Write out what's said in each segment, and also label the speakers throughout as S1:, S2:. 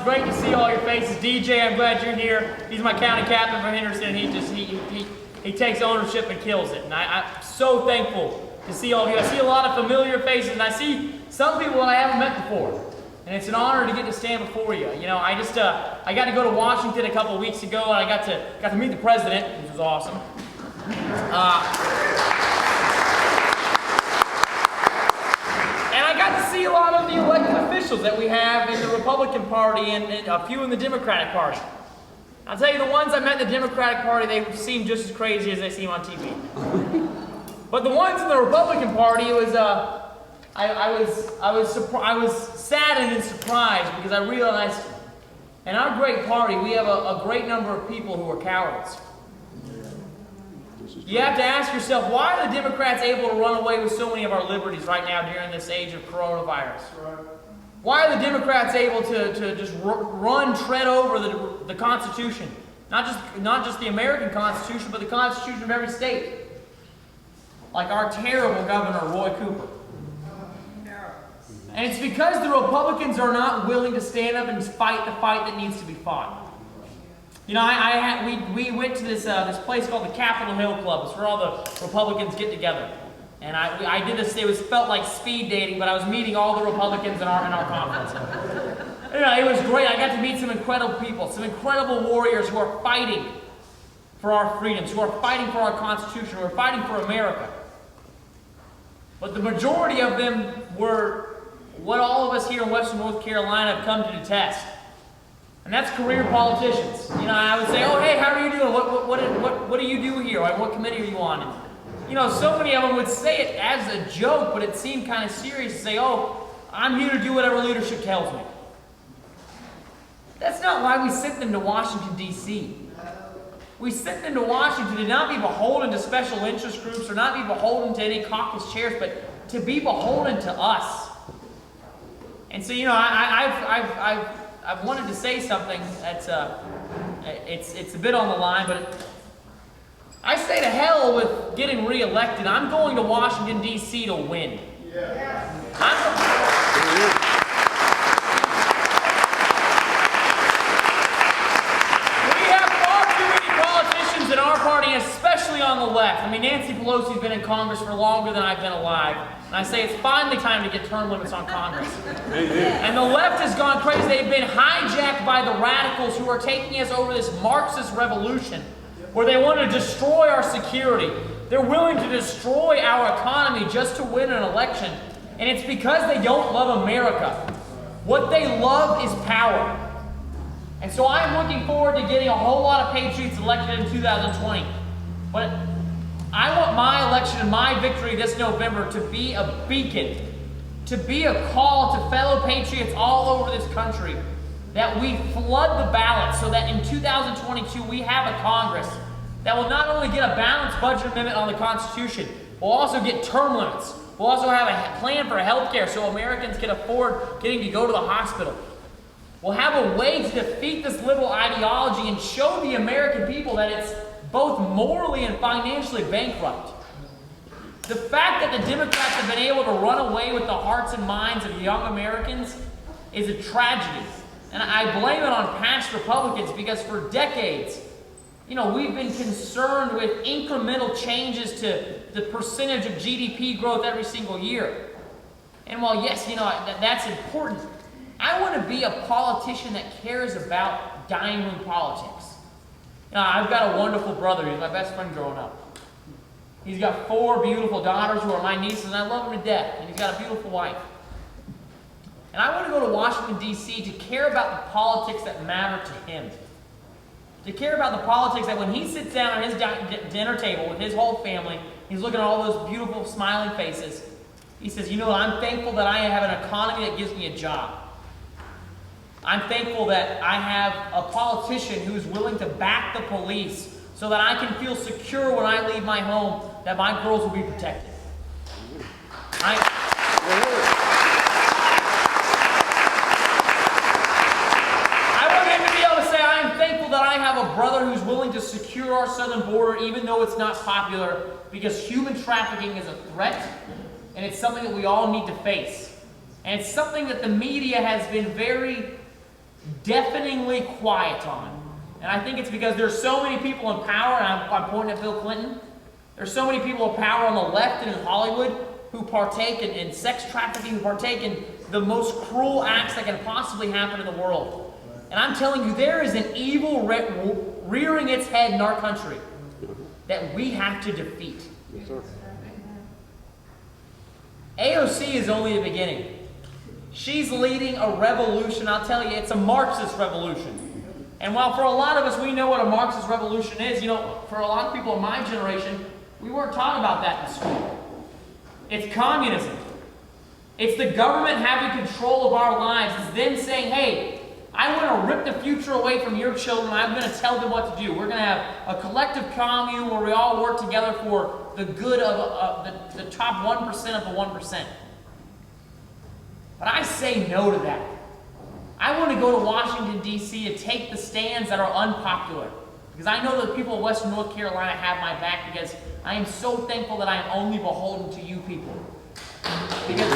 S1: great to see all your faces. DJ, I'm glad you're here. He's my county captain for Henderson. He takes ownership and kills it. And I'm so thankful to see all of you. I see a lot of familiar faces, and I see some people that I haven't met before. And it's an honor to get to stand before you. You know, I got to go to Washington a couple of weeks ago, and I got to meet the president, which was awesome. And I got to see a lot of the elected officials that we have in the Republican Party and a few in the Democratic Party. I'll tell you, the ones I met in the Democratic Party, they seem just as crazy as they seem on TV. But the ones in the Republican Party, it was I was saddened and surprised because I realized in our great party we have a great number of people who are cowards. You have to ask yourself, why are the Democrats able to run away with so many of our liberties right now during this age of coronavirus? Why are the Democrats able to just tread over the Constitution? Not just the American Constitution, but the Constitution of every state. Like our terrible Governor, Roy Cooper. And it's because the Republicans are not willing to stand up and fight the fight that needs to be fought. You know, we went to this place called the Capitol Hill Club. It's where all the Republicans get together. And I did this. It felt like speed dating, but I was meeting all the Republicans in our conference. And, you know, it was great. I got to meet some incredible people, some incredible warriors who are fighting for our freedoms, who are fighting for our Constitution, who are fighting for America. But the majority of them were what all of us here in Western North Carolina have come to detest. And that's career politicians. You know, I would say, oh, hey, how are you doing? What do you do here? What committee are you on? And, you know, so many of them would say it as a joke, but it seemed kind of serious to say, oh, I'm here to do whatever leadership tells me. That's not why we sent them to Washington, D.C. We sent them to Washington to not be beholden to special interest groups or not be beholden to any caucus chairs, but to be beholden to us. And so, you know, I've wanted to say something that's it's a bit on the line, but I say to hell with getting reelected. I'm going to Washington, D.C. to win. Yeah. We have far too many politicians in our party, especially on the left. I mean, Nancy Pelosi's been in Congress for longer than I've been alive. And I say it's finally time to get term limits on Congress. And the left has gone crazy. They've been hijacked by the radicals who are taking us over this Marxist revolution where they want to destroy our security. They're willing to destroy our economy just to win an election. And it's because they don't love America. What they love is power. And so I'm looking forward to getting a whole lot of patriots elected in 2020. But I want my election and my victory this November to be a beacon, to be a call to fellow patriots all over this country that we flood the ballot so that in 2022 we have a Congress that will not only get a balanced budget amendment on the Constitution, we'll also get term limits. We'll also have a plan for health care so Americans can afford getting to go to the hospital. We'll have a way to defeat this liberal ideology and show the American people that it's both morally and financially bankrupt. The fact that the Democrats have been able to run away with the hearts and minds of young Americans is a tragedy. And I blame it on past Republicans because for decades, you know, we've been concerned with incremental changes to the percentage of GDP growth every single year. And while, yes, you know, that's important, I want to be a politician that cares about dining room politics. You know, I've got a wonderful brother. He's my best friend growing up. He's got 4 beautiful daughters who are my nieces, and I love them to death. And he's got a beautiful wife. And I want to go to Washington, D.C. to care about the politics that matter to him. To care about the politics that when he sits down at his dinner table with his whole family, he's looking at all those beautiful smiling faces. He says, you know, I'm thankful that I have an economy that gives me a job. I'm thankful that I have a politician who's willing to back the police so that I can feel secure when I leave my home, that my girls will be protected. I want him to be able to say, I am thankful that I have a brother who's willing to secure our southern border even though it's not popular, because human trafficking is a threat and it's something that we all need to face. And it's something that the media has been very deafeningly quiet on. And I think it's because there's so many people in power, and I'm pointing at Bill Clinton. There's so many people in power on the left and in Hollywood who partake in sex trafficking, who partake in the most cruel acts that can possibly happen in the world. And I'm telling you, there is an evil rearing its head in our country that we have to defeat.
S2: Yes, sir.
S1: AOC is only the beginning. She's leading a revolution. I'll tell you, it's a Marxist revolution. And while for a lot of us we know what a Marxist revolution is, you know, for a lot of people in my generation, we weren't taught about that in school. It's communism. It's the government having control of our lives. It's them saying, hey, I want to rip the future away from your children. I'm going to tell them what to do. We're going to have a collective commune where we all work together for the good of the top 1% of the 1%. But I say no to that. I want to go to Washington, D.C. and take the stands that are unpopular. Because I know that the people of Western North Carolina have my back, because I am so thankful that I am only beholden to you people. Because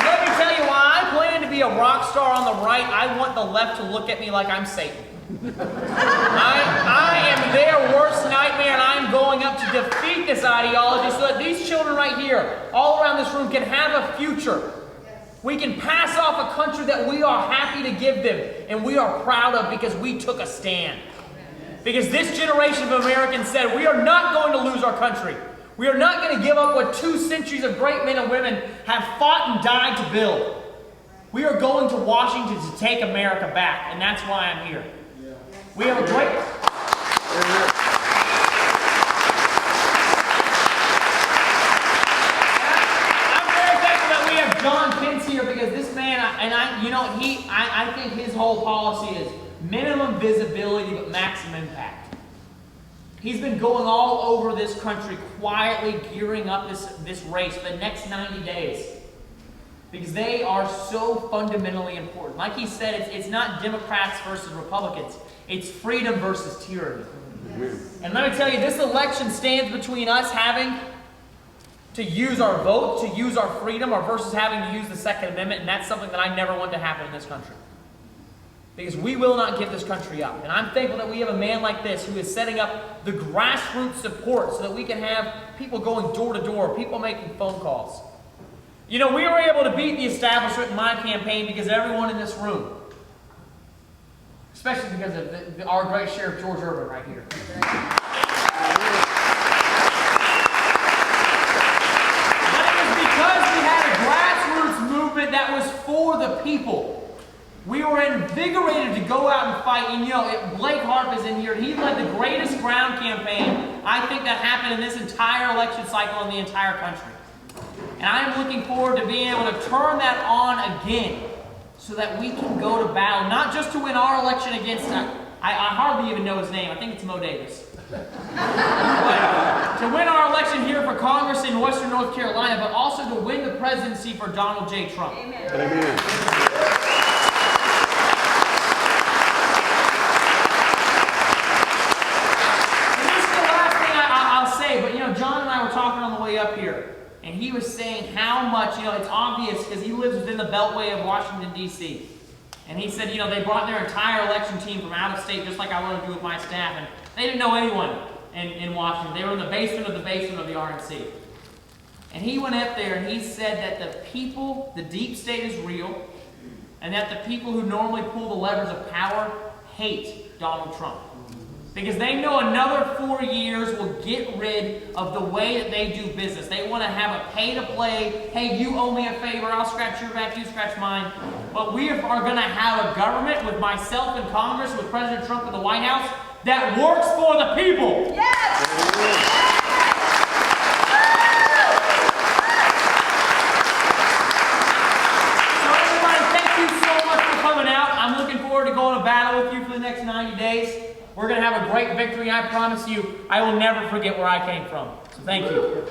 S1: let me tell you, while I plan to be a rock star on the right, I want the left to look at me like I'm Satan. I am their worst nightmare, and I'm going up to defeat this ideology so that these children right here, all around this room, can have a future. We can pass off a country that we are happy to give them and we are proud of because we took a stand. Because this generation of Americans said, we are not going to lose our country. We are not going to give up what 2 centuries of great men and women have fought and died to build. We are going to Washington to take America back, and that's why I'm here. We have a great... I'm very thankful that we have John Pence here, because this man, I think his whole policy is minimum visibility but maximum impact. He's been going all over this country quietly gearing up this race for the next 90 days. Because they are so fundamentally important. Like he said, it's not Democrats versus Republicans. It's freedom versus tyranny. And let me tell you, this election stands between us having to use our vote, to use our freedom, or versus having to use the Second Amendment, and that's something that I never want to happen in this country. Because we will not give this country up. And I'm thankful that we have a man like this who is setting up the grassroots support so that we can have people going door to door, people making phone calls. You know, we were able to beat the establishment in my campaign because everyone in this room, especially because of our great Sheriff George Irvin right here. But it was because we had a grassroots movement that was for the people. We were invigorated to go out and fight. And you know, Blake Harp is in here. He led the greatest ground campaign, I think, that happened in this entire election cycle in the entire country. And I am looking forward to being able to turn that on again so that we can go to battle, not just to win our election against, I hardly even know his name, I think it's Mo Davis. But to win our election here for Congress in Western North Carolina, but also to win the presidency for Donald J. Trump. Amen.
S2: Amen.
S1: But you know, John and I were talking on the way up here, and he was saying how much, you know, it's obvious because he lives within the beltway of Washington, D.C. And he said, you know, they brought their entire election team from out of state, just like I want to do with my staff, and they didn't know anyone in Washington. They were in the basement of the RNC. And he went up there and he said that the people, the deep state is real, and that the people who normally pull the levers of power hate Donald Trump. Because they know another 4 years will get rid of the way that they do business. They want to have a pay-to-play, hey, you owe me a favor, I'll scratch your back, you scratch mine. But we are going to have a government with myself in Congress, with President Trump in the White House, that works for the people.
S3: Yes!
S1: So everybody, thank you so much for coming out. I'm looking forward to going to battle with you for the next 90 days. We're going to have a great victory. I promise you, I will never forget where I came from. So thank you.